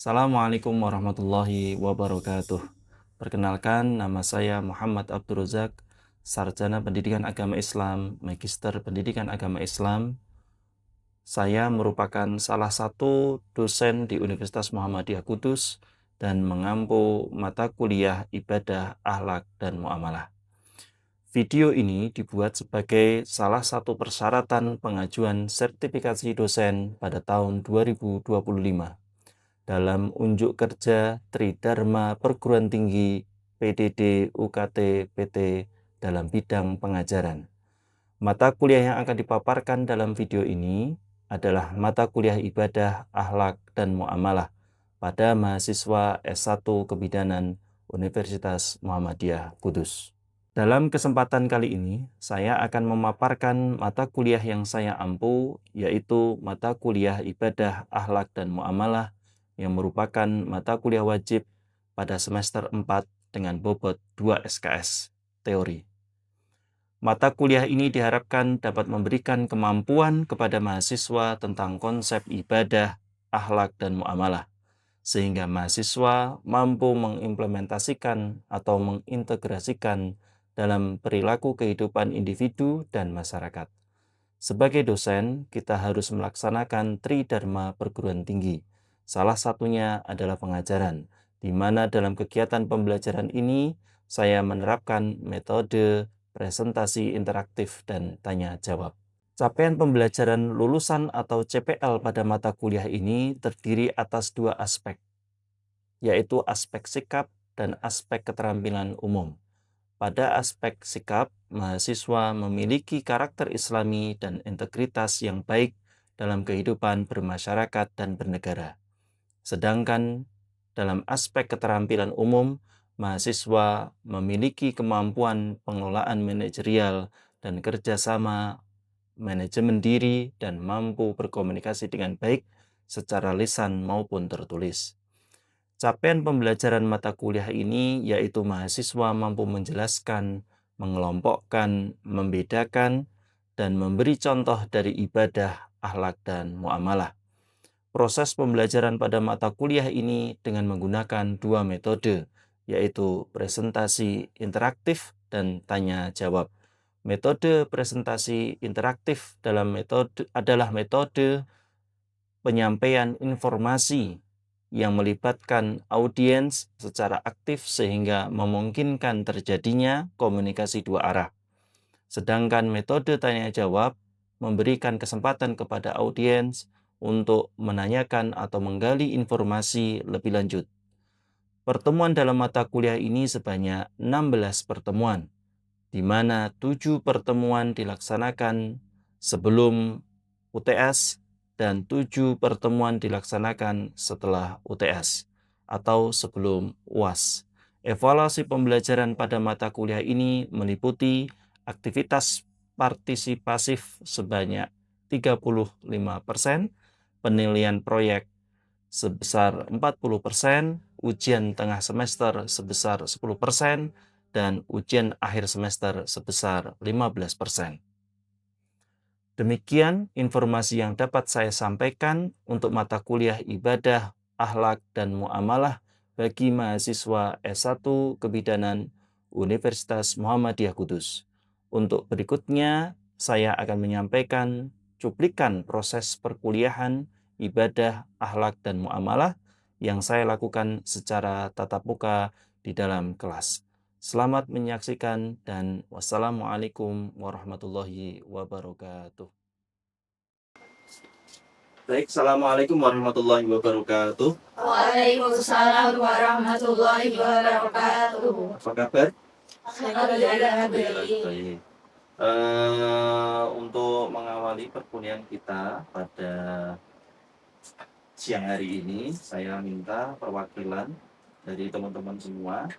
Assalamualaikum warahmatullahi wabarakatuh. Perkenalkan, nama saya Muhammad Abdul Razak, Sarjana Pendidikan Agama Islam, Magister Pendidikan Agama Islam. Saya merupakan salah satu dosen di Universitas Muhammadiyah Kudus dan mengampu mata kuliah ibadah, akhlak, dan muamalah. Video ini dibuat sebagai salah satu persyaratan pengajuan sertifikasi dosen pada tahun 2025 dalam unjuk kerja Tridharma Perguruan Tinggi PDD UKT PT dalam bidang pengajaran. Mata kuliah yang akan dipaparkan dalam video ini adalah mata kuliah ibadah, akhlak, dan muamalah pada mahasiswa S1 Kebidanan Universitas Muhammadiyah Kudus. Dalam kesempatan kali ini, saya akan memaparkan mata kuliah yang saya ampu, yaitu mata kuliah ibadah, akhlak, dan muamalah yang merupakan mata kuliah wajib pada semester 4 dengan bobot 2 SKS teori. Mata kuliah ini diharapkan dapat memberikan kemampuan kepada mahasiswa tentang konsep ibadah, akhlak, dan muamalah, sehingga mahasiswa mampu mengimplementasikan atau mengintegrasikan dalam perilaku kehidupan individu dan masyarakat. Sebagai dosen, kita harus melaksanakan Tridharma Perguruan Tinggi. Salah satunya adalah pengajaran, di mana dalam kegiatan pembelajaran ini saya menerapkan metode presentasi interaktif dan tanya jawab. Capaian pembelajaran lulusan atau CPL pada mata kuliah ini terdiri atas dua aspek, yaitu aspek sikap dan aspek keterampilan umum. Pada aspek sikap, mahasiswa memiliki karakter Islami dan integritas yang baik dalam kehidupan bermasyarakat dan bernegara. Sedangkan dalam aspek keterampilan umum, mahasiswa memiliki kemampuan pengelolaan manajerial dan kerjasama, manajemen diri, dan mampu berkomunikasi dengan baik secara lisan maupun tertulis. Capaian pembelajaran mata kuliah ini yaitu mahasiswa mampu menjelaskan, mengelompokkan, membedakan, dan memberi contoh dari ibadah, akhlak, dan muamalah. Proses pembelajaran pada mata kuliah ini dengan menggunakan dua metode, yaitu presentasi interaktif dan tanya jawab. Metode presentasi interaktif adalah metode penyampaian informasi yang melibatkan audiens secara aktif sehingga memungkinkan terjadinya komunikasi dua arah. Sedangkan metode tanya jawab memberikan kesempatan kepada audiens untuk menanyakan atau menggali informasi lebih lanjut. Pertemuan dalam mata kuliah ini sebanyak 16 pertemuan, di mana 7 pertemuan dilaksanakan sebelum UTS dan 7 pertemuan dilaksanakan setelah UTS atau sebelum UAS. Evaluasi pembelajaran pada mata kuliah ini meliputi aktivitas partisipasif sebanyak 35%, penilaian proyek sebesar 40%, ujian tengah semester sebesar 10%, dan ujian akhir semester sebesar 15%. Demikian informasi yang dapat saya sampaikan untuk mata kuliah ibadah, akhlak, dan muamalah bagi mahasiswa S1 Kebidanan Universitas Muhammadiyah Kudus. Untuk berikutnya, saya akan menyampaikan cuplikan proses perkuliahan, ibadah, akhlak, dan muamalah yang saya lakukan secara tatap muka di dalam kelas. Selamat menyaksikan dan wassalamualaikum warahmatullahi wabarakatuh. Baik, assalamualaikum warahmatullahi wabarakatuh. Waalaikumsalam warahmatullahi wabarakatuh. Apa kabar? Alhamdulillah baik. Baik. Untuk mengawali perkuliahan kita pada siang hari ini, saya minta perwakilan dari teman-teman semua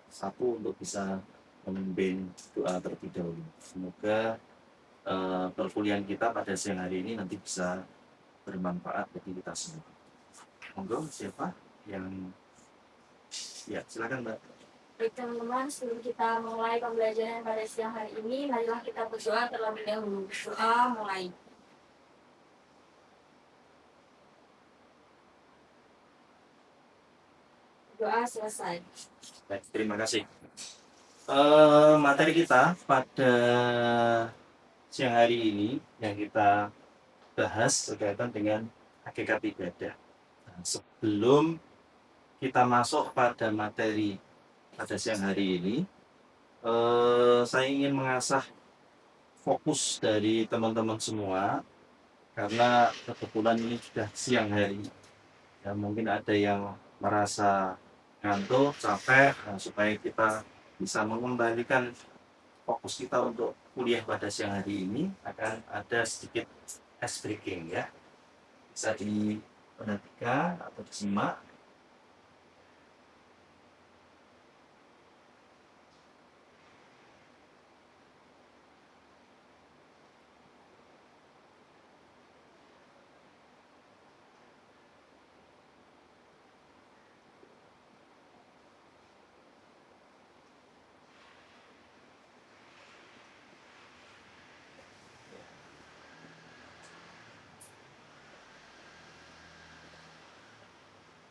satu untuk bisa memimpin doa terlebih dahulu. Semoga perkuliahan kita pada siang hari ini nanti bisa bermanfaat bagi kita semua. Monggo, siapa yang ya, silakan Mbak. Baik teman-teman, sebelum kita mulai pembelajaran pada siang hari ini, marilah kita berdoa terlebih dahulu. Doa mulai. Doa selesai. Baik, terima kasih. Materi kita pada siang hari ini yang kita bahas berkaitan dengan hakikat ibadah. Nah, sebelum kita masuk pada materi pada siang hari ini, saya ingin mengasah fokus dari teman-teman semua karena kebetulan ini sudah siang hari. Ya, mungkin ada yang merasa ngantuk, capek, nah, supaya kita bisa mengembalikan fokus kita untuk kuliah pada siang hari ini akan ada sedikit ice breaking ya. Bisa diperhatikan atau disimak.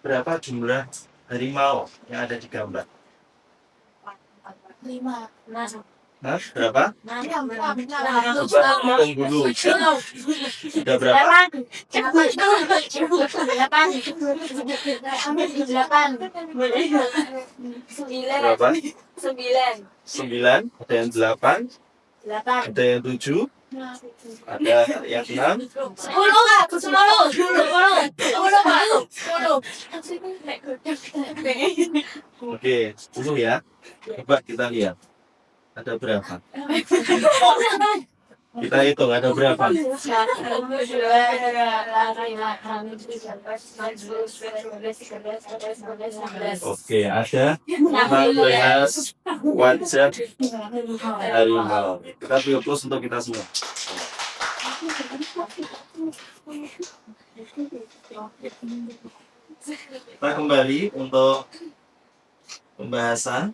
Berapa jumlah harimau yang ada di gambar? 5. Nah, Hah? Berapa? Tujuh. Penghulu. Sudah berapa? 9. Berapa? 9. 9, ada yang 8, ada yang 7, ada yang 6. 10. Oke, 10 ya. Coba kita lihat. Ada berapa? Kita hitung ada berapa? Oke, ada 16 wajah harimau. Kita beri plus untuk kita semua. Kita kembali untuk pembahasan.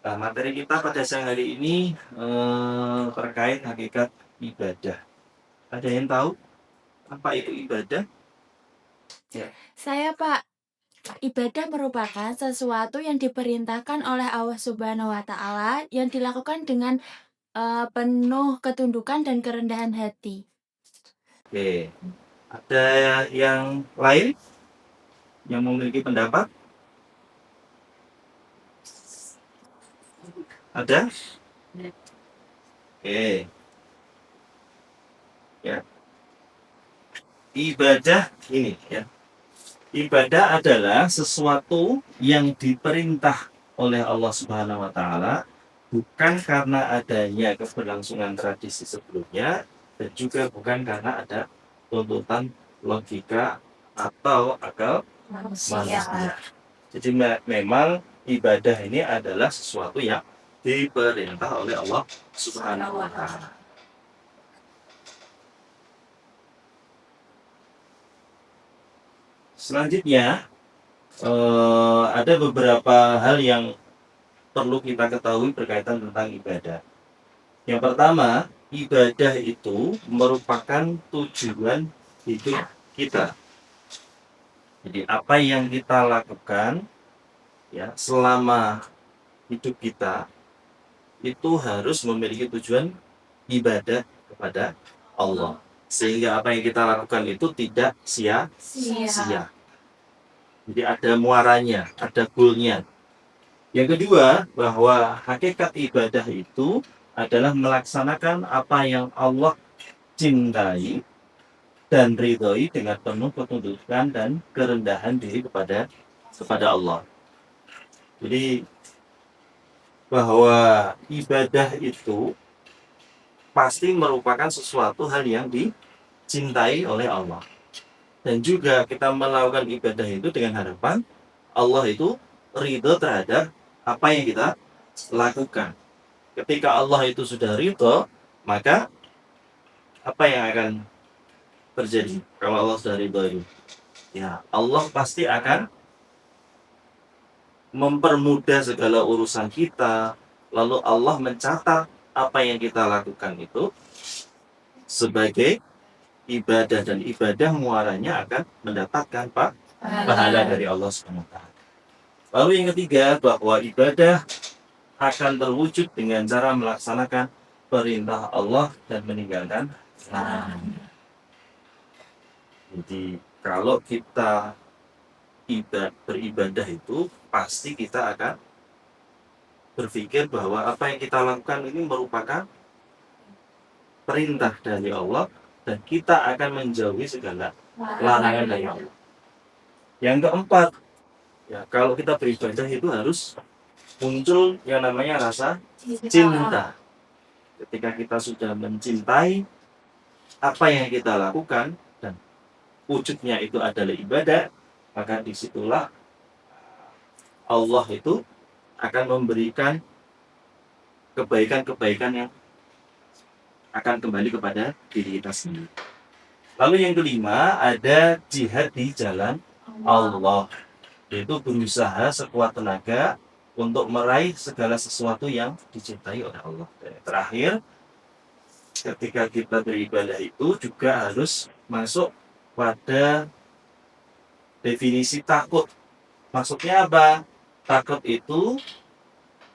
Nah, materi kita pada siang hari ini terkait hakikat ibadah. Ada yang tahu apa itu ibadah? Saya, Pak. Ibadah merupakan sesuatu yang diperintahkan oleh Allah Subhanahu wa Ta'ala yang dilakukan dengan penuh ketundukan dan kerendahan hati. Oke, ada yang lain yang memiliki pendapat? Ada? Oke. Ya. Ibadah ini ya. Ibadah adalah sesuatu yang diperintah oleh Allah Subhanahu wa taala bukan karena adanya keberlangsungan tradisi sebelumnya dan juga bukan karena ada tuntutan logika atau akal manusia. Jadi memang ibadah ini adalah sesuatu yang diperintah oleh Allah Subhanahu wa taala. Selanjutnya ada beberapa hal yang perlu kita ketahui berkaitan tentang ibadah. Yang pertama, ibadah itu merupakan tujuan hidup kita. Jadi apa yang kita lakukan ya selama hidup kita itu harus memiliki tujuan ibadah kepada Allah. Sehingga apa yang kita lakukan itu tidak sia-sia. Jadi ada muaranya, ada goalnya. Yang kedua, bahwa hakikat ibadah itu adalah melaksanakan apa yang Allah cintai dan ridhoi dengan penuh ketundukan dan kerendahan diri kepada Allah. Jadi bahwa ibadah itu pasti merupakan sesuatu hal yang dicintai oleh Allah. Dan juga kita melakukan ibadah itu dengan harapan Allah itu ridho terhadap apa yang kita lakukan. Ketika Allah itu sudah ridho, maka apa yang akan terjadi kalau Allah sudah ridho itu? Ya, Allah pasti akan mempermudah segala urusan kita. Lalu Allah mencatat apa yang kita lakukan itu sebagai ibadah, dan ibadah muaranya akan mendapatkan pahala dari Allah SWT. Lalu yang ketiga, bahwa ibadah akan terwujud dengan cara melaksanakan perintah Allah dan meninggalkan larangan. Jadi kalau kita beribadah itu pasti kita akan berpikir bahwa apa yang kita lakukan ini merupakan perintah dari Allah dan kita akan menjauhi segala larangan dari Allah. Yang keempat, ya, kalau kita beribadah itu harus muncul yang namanya rasa cinta. Ketika kita sudah mencintai apa yang kita lakukan dan wujudnya itu adalah ibadah, maka disitulah Allah itu akan memberikan kebaikan-kebaikan yang akan kembali kepada diri kita sendiri. Lalu yang kelima, ada jihad di jalan Allah, yaitu berusaha sekuat tenaga untuk meraih segala sesuatu yang dicintai oleh Allah. Dan yang terakhir, ketika kita beribadah itu juga harus masuk pada definisi takut. Maksudnya apa? Takut itu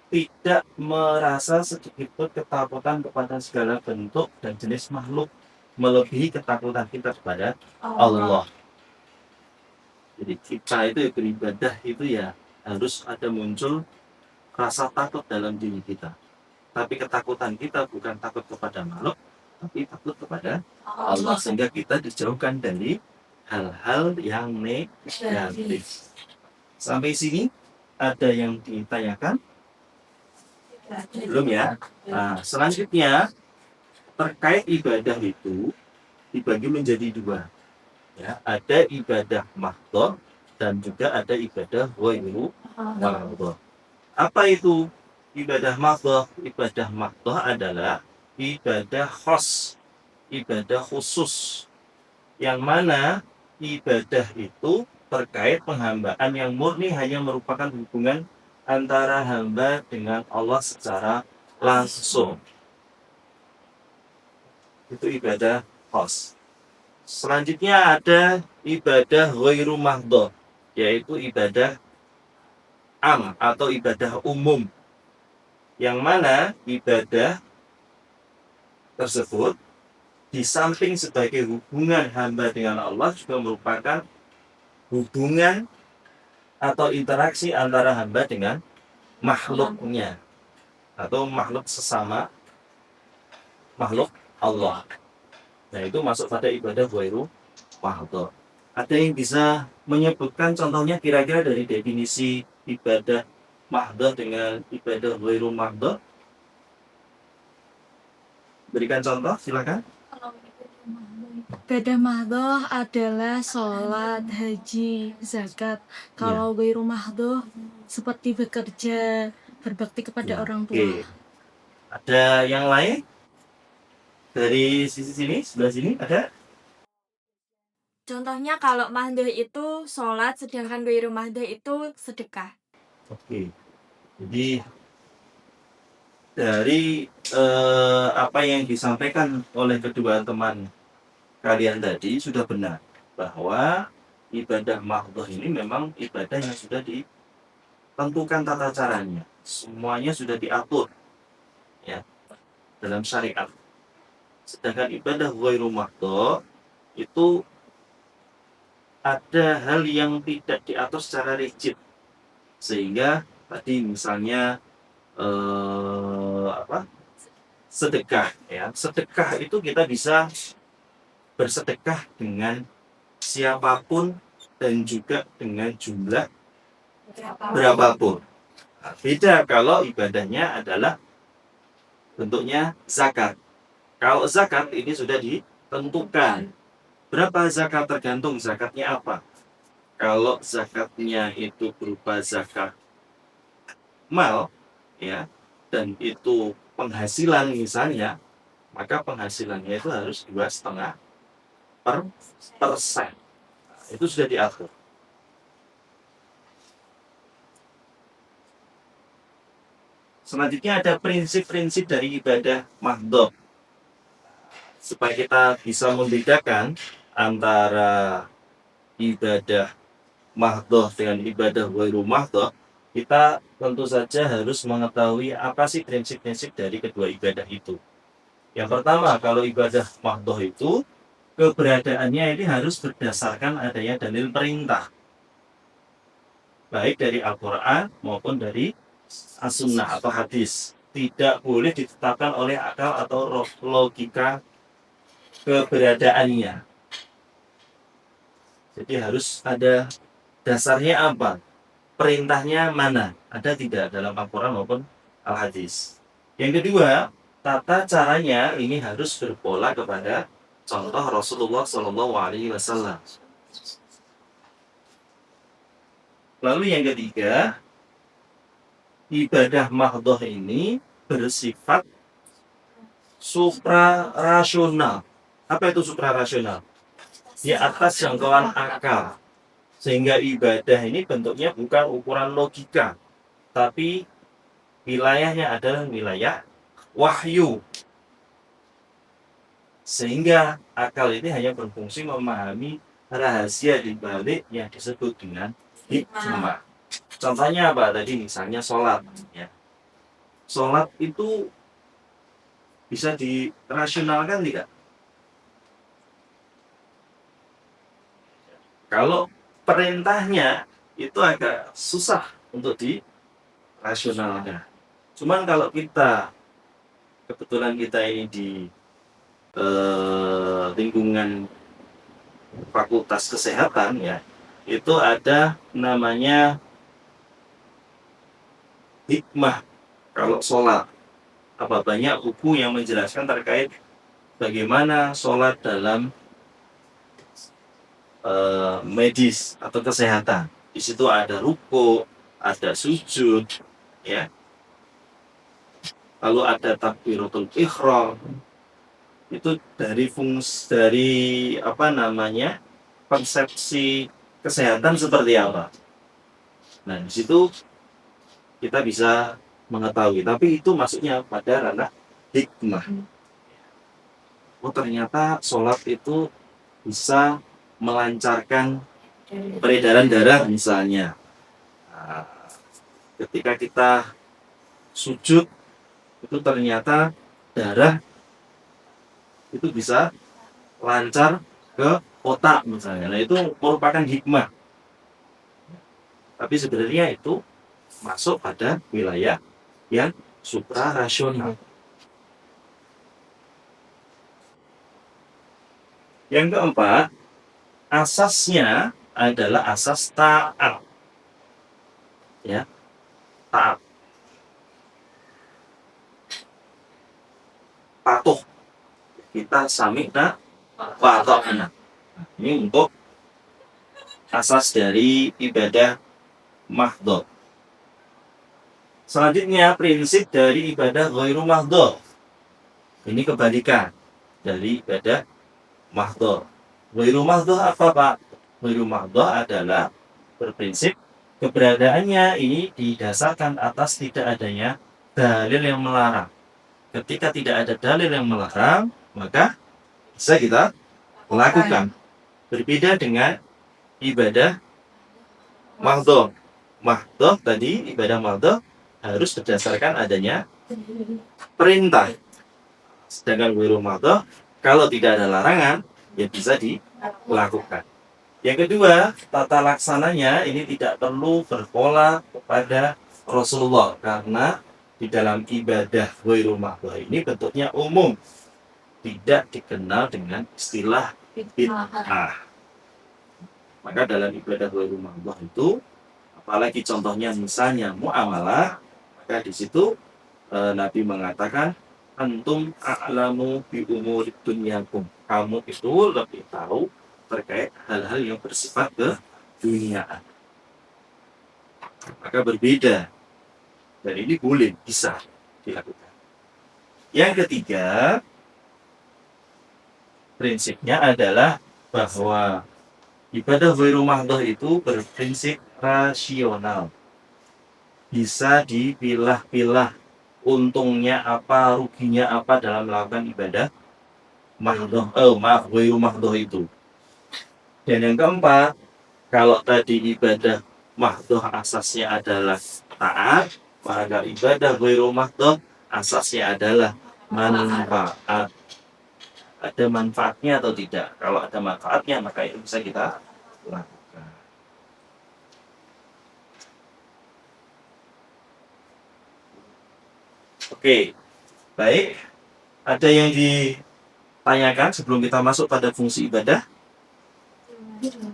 tidak merasa sedikitpun ketakutan kepada segala bentuk dan jenis makhluk, melebihi ketakutan kita kepada Allah. Jadi kita itu beribadah itu ya harus ada muncul rasa takut dalam diri kita. Tapi ketakutan kita bukan takut kepada makhluk, tapi takut kepada Allah, sehingga kita dijauhkan dari hal-hal yang negatif. Sampai sini ada yang ditanyakan? Belum ya? Nah, selanjutnya terkait ibadah itu dibagi menjadi dua. Ya, ada ibadah mahdhah dan juga ada ibadah ghairu mahdhah. Apa itu ibadah mahdhah? Ibadah mahdhah adalah ibadah khas, ibadah khusus, yang mana ibadah itu terkait penghambaan yang murni, hanya merupakan hubungan antara hamba dengan Allah secara langsung. Itu ibadah khas. Selanjutnya ada ibadah ghairu mahdhah, yaitu ibadah am atau ibadah umum, yang mana ibadah tersebut di samping sebagai hubungan hamba dengan Allah juga merupakan hubungan atau interaksi antara hamba dengan makhluknya atau makhluk sesama makhluk Allah. Nah, itu masuk pada ibadah ghairu mahdhah. Ada yang bisa menyebutkan contohnya kira-kira dari definisi ibadah mahdhah dengan ibadah ghairu mahdhah? Berikan contoh, silakan. Ibadah mahdhah adalah sholat, haji, zakat. Kalau ghairu mahdhah seperti bekerja, berbakti kepada Ya, orang tua. oke. Ada yang lain? Dari sisi sini, sebelah sini ada? Contohnya kalau mahdhah itu sholat, sedangkan ghairu mahdhah itu sedekah. Oke. Jadi dari apa yang disampaikan oleh kedua teman kalian tadi sudah benar bahwa ibadah mahdhah ini memang ibadah yang sudah ditentukan tata caranya, semuanya sudah diatur ya dalam syariat. Sedangkan ibadah ghairu mahdhah itu ada hal yang tidak diatur secara rigid, sehingga tadi misalnya sedekah ya, sedekah itu kita bisa bersedekah dengan siapapun dan juga dengan jumlah berapapun. Nah, beda kalau ibadahnya adalah bentuknya zakat. Kalau zakat ini sudah ditentukan. Berapa zakat tergantung zakatnya apa. Kalau zakatnya itu berupa zakat mal ya, dan itu penghasilan misalnya, maka penghasilannya itu harus 2,5%. Nah, itu sudah diatur. Selanjutnya ada prinsip-prinsip dari ibadah mahdhah. supaya kita bisa membedakan antara ibadah mahdhah dengan ibadah ghairu mahdhah, kita tentu saja harus mengetahui apa sih prinsip-prinsip dari kedua ibadah itu. Yang pertama, kalau ibadah mahdhah itu keberadaannya ini harus berdasarkan adanya dalil perintah, baik dari Al-Quran maupun dari As-Sunnah atau hadis. Tidak boleh ditetapkan oleh akal atau logika keberadaannya. Jadi harus ada dasarnya apa, perintahnya mana, ada tidak dalam Al-Quran maupun Al-Hadis. Yang kedua, tata caranya ini harus berpola kepada contoh Rasulullah SAW. Lalu yang ketiga, ibadah mahdhah ini bersifat suprarasional. Apa itu suprarasional? Di atas jangkauan akal. Sehingga ibadah ini bentuknya bukan ukuran logika, tapi wilayahnya adalah wilayah wahyu. Sehingga akal ini hanya berfungsi memahami rahasia di balik yang disebut dengan hikmah. Contohnya apa tadi? Misalnya sholat. Ya. Sholat itu bisa dirasionalkan tidak? Kalau perintahnya itu agak susah untuk dirasionalkan. Cuman kalau kita, kebetulan kita ini di lingkungan fakultas kesehatan ya, itu ada namanya hikmah kalau sholat. Apa banyak buku yang menjelaskan terkait bagaimana sholat dalam medis atau kesehatan. Di situ ada ruku, ada sujud, ya. Lalu ada takbiratul ihram. Itu dari konsepsi kesehatan seperti apa. Nah, di situ kita bisa mengetahui, tapi itu masuknya pada ranah hikmah. Oh, ternyata sholat itu bisa melancarkan peredaran darah misalnya. Nah, ketika kita sujud itu ternyata darah itu bisa lancar ke otak misalnya. Nah, itu merupakan hikmah. Tapi sebenarnya itu masuk pada wilayah yang suprarasional. Yang keempat, asasnya adalah asas taat. Ya, taat. Patuh. Kita sami'na wa ata'na. Ini untuk asas dari ibadah mahdhah. Selanjutnya, prinsip dari ibadah ghairu mahdhah. Ini kebalikan dari ibadah mahdhah. Ghairu mahdhah apa, Pak? Ghairu mahdhah adalah berprinsip keberadaannya ini didasarkan atas tidak adanya dalil yang melarang. Ketika tidak ada dalil yang melarang, maka bisa kita lakukan. Berbeda dengan ibadah mahdhah. Mahdhah tadi, ibadah mahdhah harus berdasarkan adanya perintah. Sedangkan ghairu mahdhah, kalau tidak ada larangan, ya bisa dilakukan. Yang kedua, tata laksananya ini tidak perlu berpola kepada Rasulullah, karena di dalam ibadah ghairu mahdhah ini bentuknya umum, tidak dikenal dengan istilah bid'ah. Maka dalam ibadah ghairu mahdhah itu, apalagi contohnya misalnya muamalah, maka di situ Nabi mengatakan antum a'lamu bi umuri dunyakum. Kamu itu lebih tahu terkait hal-hal yang bersifat keduniaan. Maka berbeda. Dan ini boleh, bisa dilakukan. Yang ketiga, prinsipnya adalah bahwa ibadah ghairu mahdhah itu berprinsip rasional. Bisa dipilah-pilah untungnya apa, ruginya apa dalam melakukan ibadah mahdoh, maaf, ghairu mahdoh itu. Dan yang keempat, kalau tadi ibadah mahdoh asasnya adalah taat, maka ibadah ghairu mahdoh asasnya adalah manfaat. Ada manfaatnya atau tidak? Kalau ada manfaatnya, maka itu bisa kita lakukan. Oke, baik. Ada yang ditanyakan sebelum kita masuk pada fungsi ibadah?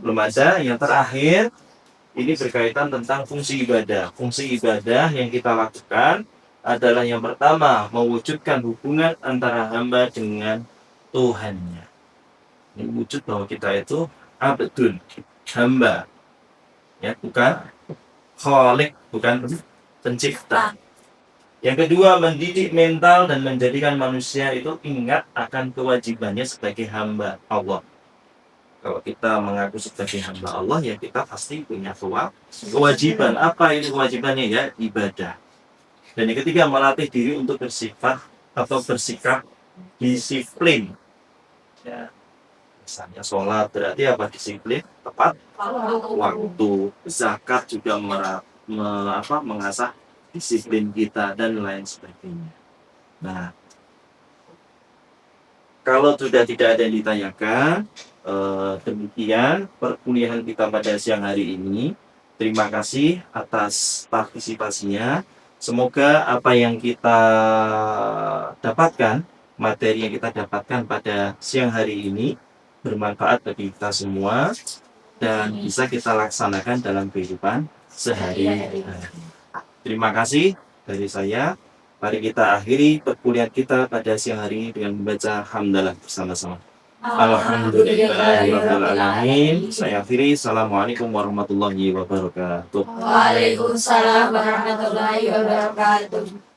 Belum ada. Yang terakhir, ini berkaitan tentang fungsi ibadah. Fungsi ibadah yang kita lakukan adalah yang pertama, mewujudkan hubungan antara hamba dengan Tuhannya. Ini wujud bahwa kita itu abdun, hamba. Ya, bukan khalik, bukan pencipta. Yang kedua, mendidik mental dan menjadikan manusia itu ingat akan kewajibannya sebagai hamba Allah. Kalau kita mengaku sebagai hamba Allah, ya kita pasti punya kewajiban. Apa itu kewajibannya? Ya, ibadah. Dan yang ketiga, melatih diri untuk bersifat atau bersikap disiplin. Ya, misalnya sholat berarti apa? Disiplin, tepat waktu. Zakat juga mengasah disiplin kita dan lain sebagainya. Nah, kalau sudah tidak ada yang ditanyakan, demikian perkuliahan kita pada siang hari ini. Terima kasih atas partisipasinya. Semoga apa yang kita dapatkan, materi yang kita dapatkan pada siang hari ini bermanfaat bagi kita semua dan bisa kita laksanakan dalam kehidupan sehari-hari. Terima kasih dari saya. Mari kita akhiri perkuliahan kita pada siang hari ini dengan membaca hamdalah bersama-sama. Alhamdulillahirrahmanirrahim. Saya akhiri. Assalamualaikum warahmatullahi wabarakatuh. Waalaikumsalam warahmatullahi wabarakatuh.